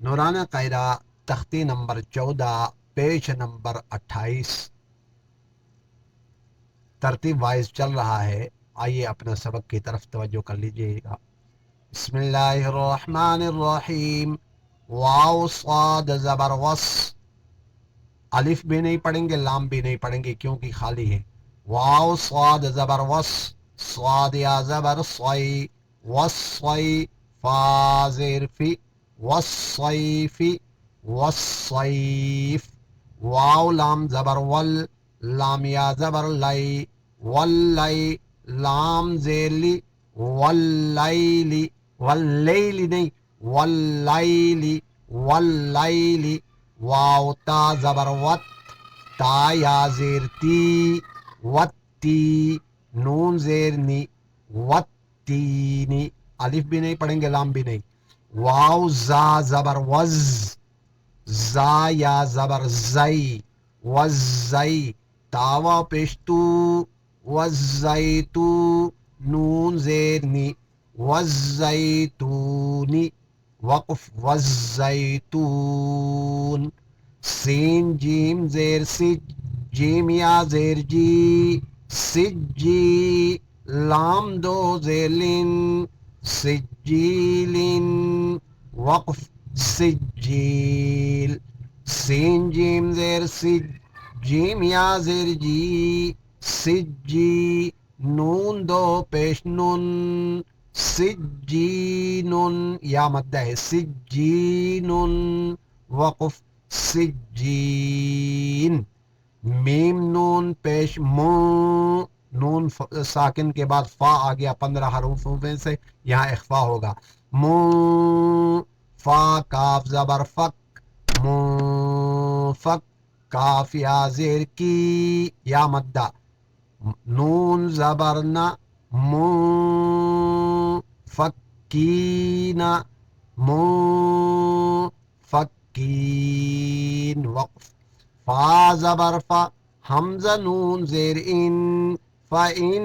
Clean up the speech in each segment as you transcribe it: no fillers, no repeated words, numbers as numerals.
نورانہ قاعدہ تختی number 14 page number 28 ترتیب وائز چل رہا ہے. آئیے اپنا سبق کی طرف توجہ کر لیجیے گا. بسم اللہ الرحمن الرحیم. واو صاد زبر وس. الف بھی نہیں پڑھیں گے، لام بھی نہیں پڑھیں گے کیونکہ خالی ہے. واو صاد زبر وس. صاد یا زبر صی. وصی فا زیر فی. والصیف والصیف. واو لام زبر ول. لام یا زبر لی. واللی لام زیر لی. واللیلی. واللیلی نہیں، واللیلی. واللیلی. واو تا زبر وت. تا یا زیر تی. وتی. نون زیر نی. وتینی. الف بھی نہیں پڑھیں گے، لام بھی نہیں. واو زا زبر وز. زا یا زبر زئی. وزئی. تاوا پیشتو. وزیتو. نون زیر نی. وزیتونی. وقف والزیتون. سین جیم زیر سج. جیم یا زیر جی. سجی. لام دو زیر لن. سجیلن. وقف سجیل. سین جیم زیر سج. جیم یا زیر جی. سجی. نون دو پیش نون. سجینن. یا مدہ ہے. سجینن. وقف سجین. میم نون پیش مو. نون ساکن کے بعد فا آ گیا 15 حروفوں میں سے، یہاں اخفا ہوگا. مو. فا کاف زبر فک. مو فک. کاف یا زیر کی. یا مدہ. نون زبر نہ. مو فکینا. مو فکین. وقف. فا زبر فا. حمزہ نون زیر ان. فَإِن.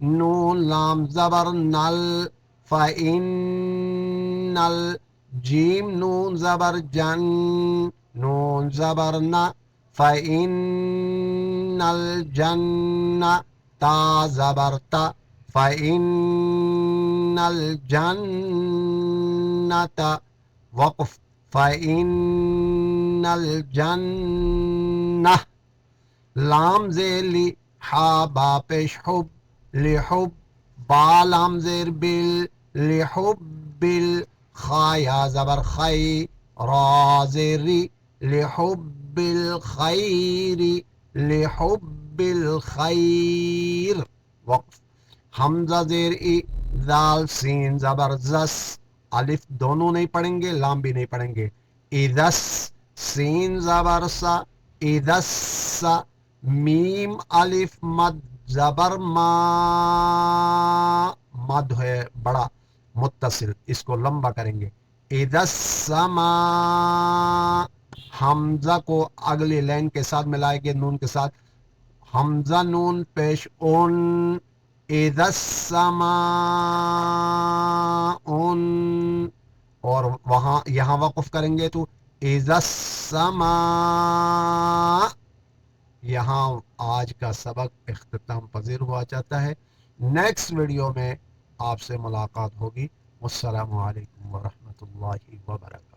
نون لام زبر نل. فَإِنَّ. جیم نون زبر جن. نون زبر نہ. فَإِنَّ الْجَنَّ. تا زبر تا. فَإِنَّ الْجَنَّةَ. وقف. فَإِنَّ الْجَنَّةَ. لام زیر لی. حا با پیش حب. لحب. با لام زیر بل. لحب بل. خا یا زبر خی. را زیر ری. لحب الخیر. لحب الخیر. وقف. حمزہ زیر ای. ذال سین زبر زس. الف دونوں نہیں پڑھیں گے، لام بھی نہیں پڑھیں گے. اذس. سین زبر سا. اذس. میم الف مد زبر ما. مد ہے بڑا متصل، اس کو لمبا کریں گے. اذا السماء. حمزہ کو اگلی لائن کے ساتھ ملائیں گے نون کے ساتھ. حمزہ نون پیش اون. اذا السماء. اور وہاں یہاں وقف کریں گے تو اذا السماء. یہاں آج کا سبق اختتام پذیر ہوا چاہتا ہے. نیکسٹ ویڈیو میں آپ سے ملاقات ہوگی. والسلام علیکم ورحمۃ اللہ وبرکاتہ.